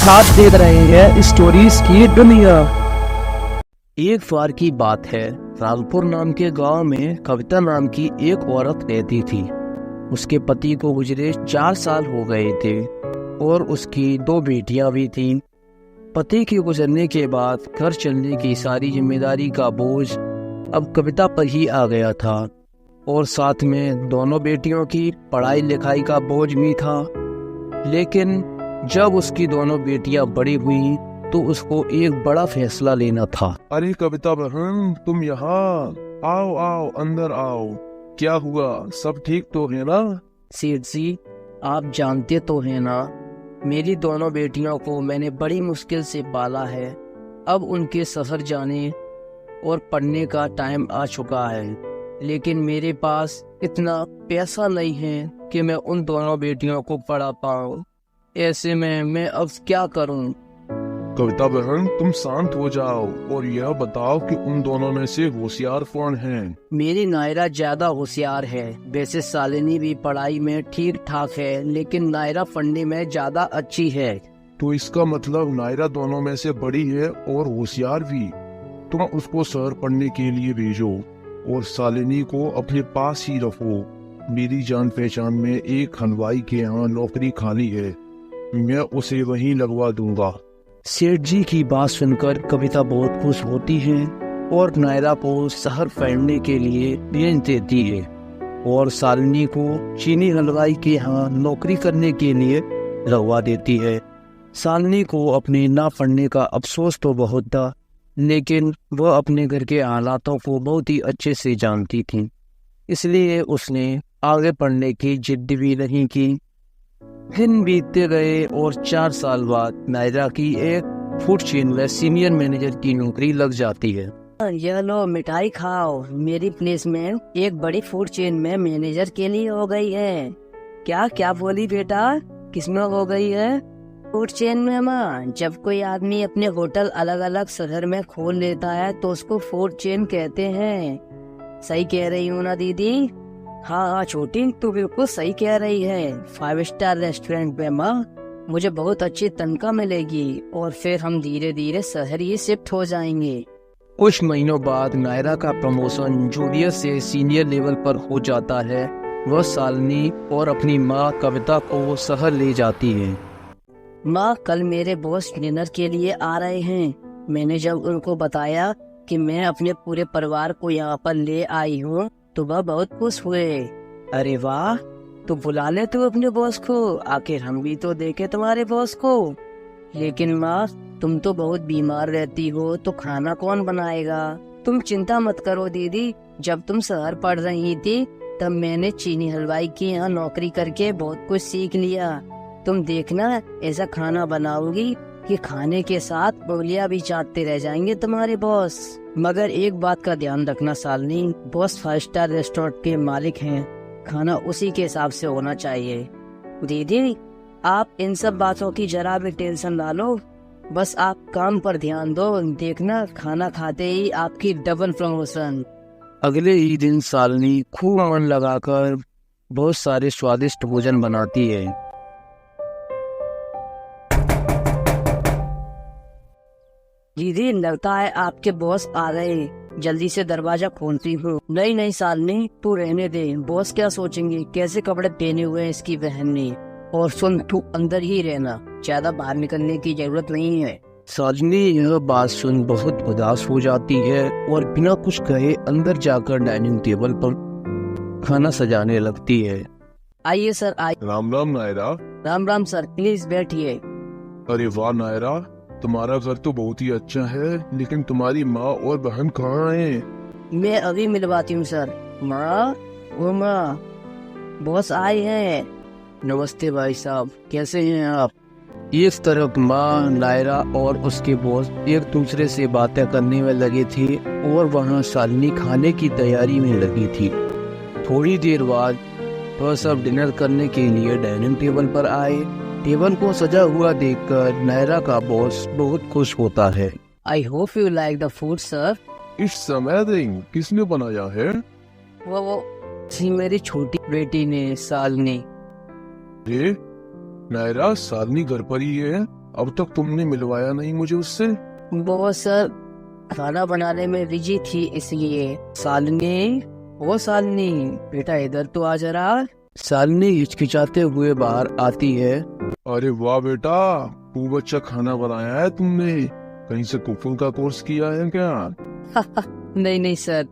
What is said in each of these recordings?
साथ देख रहे हैं स्टोरीज की दुनिया। एक बार की बात है, रामपुर नाम के गांव में कविता नाम की एक औरत रहती थी। उसके पति को गुजरे 4 साल हो गए थे और उसकी 2 बेटियां भी थीं। पति के गुजरने के बाद घर चलने की सारी जिम्मेदारी का बोझ अब कविता पर ही आ गया था और साथ में दोनों बेटियों की पढ़ाई लिखाई का बोझ भी था। लेकिन जब उसकी दोनों बेटियां बड़ी हुई तो उसको एक बड़ा फैसला लेना था। अरे कविता बहन, तुम यहाँ आओ आओ, अंदर आओ। क्या हुआ, सब ठीक तो है ना? सेठ जी, आप जानते तो हैं ना, मेरी दोनों बेटियों को मैंने बड़ी मुश्किल से पाला है। अब उनके शहर जाने और पढ़ने का टाइम आ चुका है, लेकिन मेरे पास इतना पैसा नहीं है कि मैं उन दोनों बेटियों को पढ़ा पाऊँ। ऐसे में मैं अब क्या करूँ? कविता बहन, तुम शांत हो जाओ और यह बताओ कि उन दोनों में से होशियार कौन है? मेरी नायरा ज्यादा होशियार है। वैसे शालिनी भी पढ़ाई में ठीक ठाक है, लेकिन नायरा पढ़ने में ज्यादा अच्छी है। तो इसका मतलब नायरा दोनों में से बड़ी है और होशियार भी। तुम उसको शहर पढ़ने के लिए भेजो और शालिनी को अपने पास ही रखो। मेरी जान पहचान में एक हलवाई के यहाँ नौकरी खाली है, मैं उसे वहीं लगवा दूंगा। सेठ जी की बात सुनकर कविता बहुत खुश होती है और नायरा को शहर पढ़ने के लिए भेज देती है और शालिनी को चीनी हलवाई के यहाँ नौकरी करने के लिए लगवा देती है। शालिनी को अपने ना पढ़ने का अफसोस तो बहुत था, लेकिन वह अपने घर के हालातों को बहुत ही अच्छे से जानती थी, इसलिए उसने आगे पढ़ने की जिद भी नहीं की। दिन बीतते गए और 4 साल बाद नायरा की एक फूड चेन में सीनियर मैनेजर की नौकरी लग जाती है। ये लो मिठाई खाओ, मेरी प्लेसमेंट एक बड़ी फूड चेन में मैनेजर के लिए हो गई है। क्या क्या बोली बेटा, किसमें हो गई है? फूड चेन में माँ, जब कोई आदमी अपने होटल अलग अलग शहर में खोल लेता है तो उसको फूड चेन कहते हैं। सही कह रही हूँ ना दीदी? हाँ हाँ छोटी, तू बिल्कुल सही कह रही है। 5 स्टार रेस्टोरेंट में माँ मुझे बहुत अच्छी तनख्वाह मिलेगी और फिर हम धीरे धीरे शहर ही शिफ्ट हो जाएंगे। कुछ महीनों बाद नायरा का प्रमोशन जूनियर से सीनियर लेवल पर हो जाता है। वह शालिनी और अपनी माँ कविता को शहर ले जाती है। माँ, कल मेरे बॉस डिनर के लिए आ रहे हैं। मैंने जब उनको बताया कि मैं अपने पूरे परिवार को यहाँ पर ले आई हूँ तो वह बहुत खुश हुए। अरे वाह, तो बुला ले तू अपने बॉस को, आखिर हम भी तो देखे तुम्हारे बॉस को। लेकिन माँ, तुम तो बहुत बीमार रहती हो, तो खाना कौन बनाएगा? तुम चिंता मत करो दीदी, जब तुम शहर पढ़ रही थी तब मैंने चीनी हलवाई के यहाँ नौकरी करके बहुत कुछ सीख लिया। तुम देखना, ऐसा खाना बनाओगी कि खाने के साथ उंगलियां भी चाटते रह जाएंगे तुम्हारे बॉस। मगर एक बात का ध्यान रखना शालिनी, बॉस 5 स्टार रेस्टोरेंट के मालिक हैं, खाना उसी के हिसाब से होना चाहिए। दीदी, आप इन सब बातों की जरा भी टेंशन ना लो, बस आप काम पर ध्यान दो। देखना, खाना खाते ही आपकी डबल प्रमोशन। अगले ही दिन शालिनी खूब मन लगाकर बहुत सारे स्वादिष्ट भोजन बनाती है। दीदी, लगता है आपके बॉस आ गए, जल्दी से दरवाजा खोलती हूँ। नहीं नहीं शालिनी, तू रहने दे, बॉस क्या सोचेंगे, कैसे कपड़े पहने हुए हैं इसकी बहन ने। और सुन, तू अंदर ही रहना, ज्यादा बाहर निकलने की जरूरत नहीं है। शालिनी यह बात सुन बहुत उदास हो जाती है और बिना कुछ कहे अंदर जाकर डाइनिंग टेबल पर खाना सजाने लगती है। आइए सर, आइए। राम राम नायरा। राम राम सर, प्लीज बैठिए। अरे वाह नायरा, तुम्हारा घर तो बहुत ही अच्छा है, लेकिन तुम्हारी माँ और बहन कहाँ हैं? मैं अभी मिलवाती हूँ सर। माँ, वो माँ, बॉस आए हैं। नमस्ते भाई साहब, कैसे हैं आप? इस तरफ माँ, नायरा और उसके बॉस एक दूसरे से बातें करने में लगे थे और वहाँ शालिनी खाने की तैयारी में लगी थी। थोड़ी देर बाद वह सब डिनर करने के लिए डाइनिंग टेबल पर आए। टेबल को सजा हुआ देखकर नायरा का बॉस बहुत खुश होता है। I hope you like the food sir. It's amazing, किसने बनाया है? वो जी, मेरी छोटी बेटी ने, शालिनी। नायरा, शालिनी घर पर ही है? अब तक तुमने मिलवाया नहीं मुझे उससे। वो सर खाना बनाने में बिजी थी इसलिए। शालिनी, वो शालिनी बेटा इधर तो आ जरा। शालिनी हिचकिचाते हुए बाहर आती है। अरे वाह बेटा, खूब अच्छा खाना बनाया है तुमने। कहीं से कुकिंग का कोर्स किया है क्या? नहीं नहीं सर,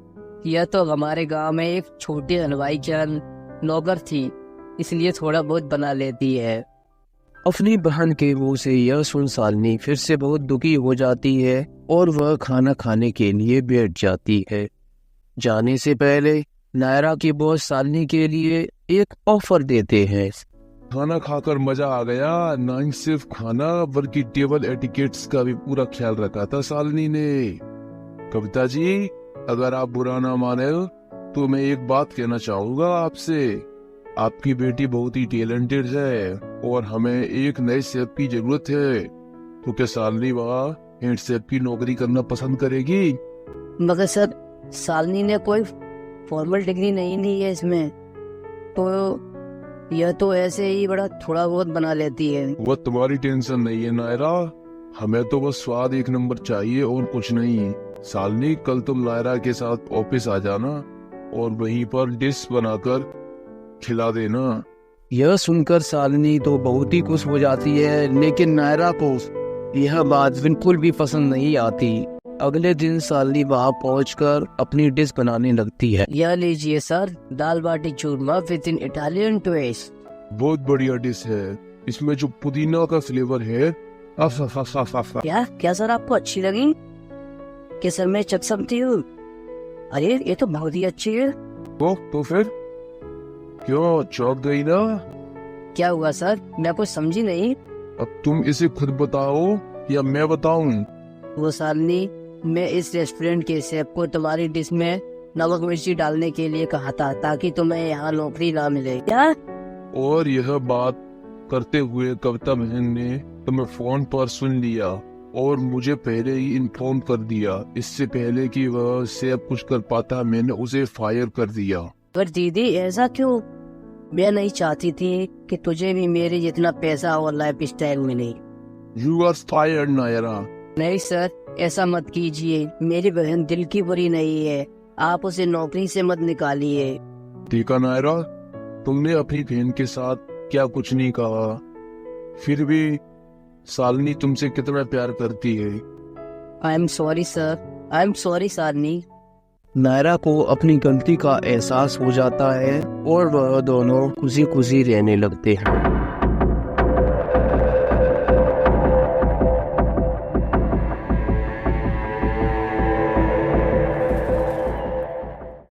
यह तो हमारे गांव में एक छोटे हलवाई की नौकर थी, इसलिए थोड़ा बहुत बना लेती है। अपनी बहन के मुंह से यह सुन शालिनी फिर से बहुत दुखी हो जाती है और वह खाना खाने के लिए बैठ जाती है। जाने से पहले नायरा के बॉस शालिनी के लिए एक ऑफर देते हैं। खाना खाकर मजा आ गया। ना ही सिर्फ खाना बल्कि टेबल एटिकेट्स का भी पूरा ख्याल रखा था शालिनी ने। कविता जी, अगर आप बुरा ना माने तो मैं एक बात कहना चाहूंगा आपसे। आपकी बेटी बहुत ही टैलेंटेड है और हमें एक नए शेफ की जरूरत है। तो क्या शालिनी वहाँ हेड शेफ की नौकरी करना पसंद करेगी? मगर सर शालिनी ने कोई फॉर्मल डिग्री नहीं ली है इसमें, तो यह तो ऐसे ही बड़ा थोड़ा बहुत बना लेती है। वह तुम्हारी टेंशन नहीं है नायरा, हमें तो बस स्वाद एक नंबर चाहिए और कुछ नहीं। शालिनी, कल तुम नायरा के साथ ऑफिस आ जाना और वहीं पर डिश बनाकर खिला देना। यह सुनकर शालिनी तो बहुत ही खुश हो जाती है, लेकिन नायरा को यह बात बिल्कुल भी पसंद नहीं आती। अगले दिन शालिनी वहाँ पहुंचकर अपनी डिश बनाने लगती है। यह लीजिए sir, dal baati churma with in Italian twist. बहुत बढ़िया डिश है, इसमें जो पुदीना का फ्लेवर है। क्या सर आपको अच्छी लगी? क्या सर मैं चख सकती हूँ? अरे ये तो बहुत ही अच्छी है। तो फिर क्यों चौंक गई ना? क्या हुआ सर, मैं कुछ समझी नहीं। अब तुम इसे खुद बताओ या मैं बताऊं? वो शालिनी, मैं इस रेस्टोरेंट के शेफ को तुम्हारी डिश में नमक मिर्ची डालने के लिए कहा था ताकि तुम्हें यहाँ नौकरी ना मिले। क्या? और यह बात करते हुए कविता बहन ने तुम्हें फोन पर सुन लिया और मुझे पहले ही इन्फॉर्म कर दिया। इससे पहले कि वह शेफ कुछ कर पाता, मैंने उसे फायर कर दिया। पर दीदी ऐसा क्यों? मैं नहीं चाहती थी कि तुझे भी मेरे जितना पैसा और लाइफ स्टाइल मिले। You are fired Naira. नहीं सर, ऐसा मत कीजिए। मेरी बहन दिल की बुरी नहीं है, आप उसे नौकरी से मत निकालिए। देखा नायरा, तुमने अपनी बहन के साथ क्या कुछ नहीं कहा, फिर भी शालिनी तुमसे कितना प्यार करती है। I am sorry sir, I am sorry Shalini. Naira को अपनी गलती का एहसास हो जाता है और वह दोनों खुशी खुशी रहने लगते हैं।